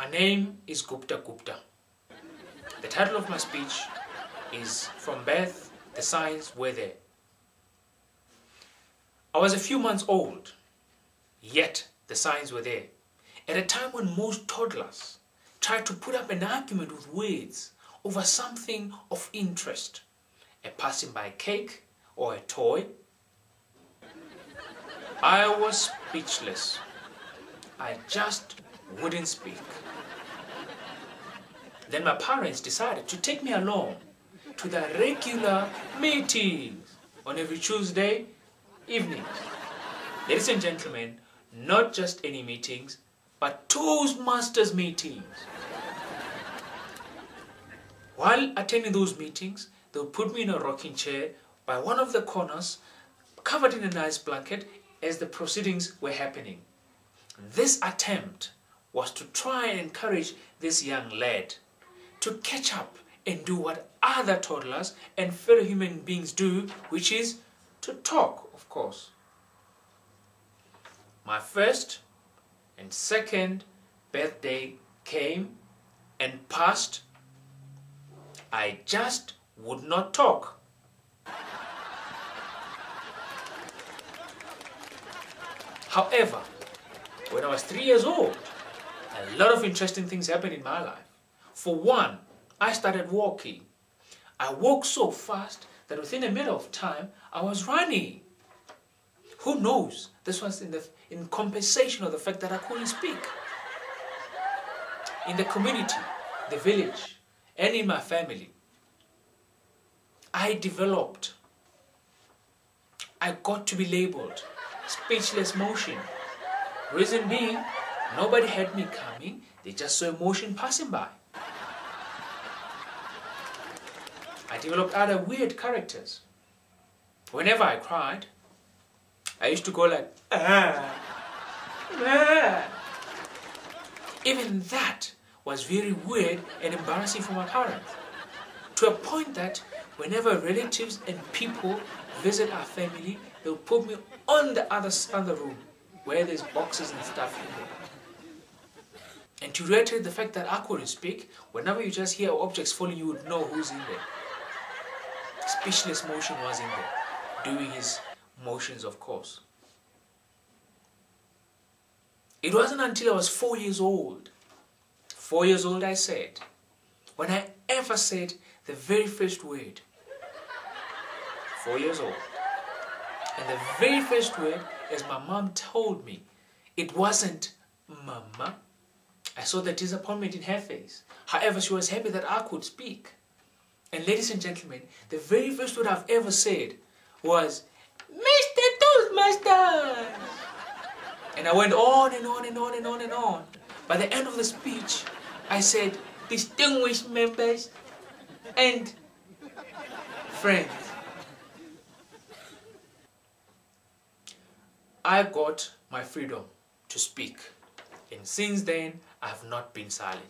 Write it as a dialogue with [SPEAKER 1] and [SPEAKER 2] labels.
[SPEAKER 1] My name is Gupta. The title of my speech is From Birth, the Signs Were There. I was a few months old, yet the signs were there. At a time when most toddlers try to put up an argument with words over something of interest, a passing by cake or a toy, I was speechless. I just wouldn't speak. Then my parents decided to take me along to the regular meetings on every Tuesday evening. Ladies and gentlemen, not just any meetings, but Toastmasters meetings. While attending those meetings, they would put me in a rocking chair by one of the corners, covered in a nice blanket as the proceedings were happening. This attempt was to try and encourage this young lad to catch up and do what other toddlers and fellow human beings do, which is to talk, of course. My first and second birthday came and passed. I just would not talk. However, when I was 3 years old, a lot of interesting things happened in my life. For one, I started walking. I walked so fast that within a matter of time, I was running. Who knows? This was in compensation of the fact that I couldn't speak. In the community, the village, and in my family, I developed. I got to be labeled speechless motion. Reason being, nobody had me coming, they just saw emotion passing by. I developed other weird characters. Whenever I cried, I used to go like, ah, ah. Even that was very weird and embarrassing for my parents. To a point that whenever relatives and people visit our family, they will put me on the other side of the room where there's boxes and stuff in there. And to reiterate the fact that I couldn't speak, whenever you just hear objects falling, you would know who's in there. Speechless motion was in there, doing his motions, of course. It wasn't until I was 4 years old, 4 years old I said, when I ever said the very first word. 4 years old. And the very first word, as my mom told me, it wasn't mama. I saw the disappointment in her face. However, she was happy that I could speak. And ladies and gentlemen, the very first word I've ever said was, Mr. Toastmaster! And I went on and on and on and on and on. By the end of the speech, I said, distinguished members and friends. I got my freedom to speak. And since then, I have not been silent.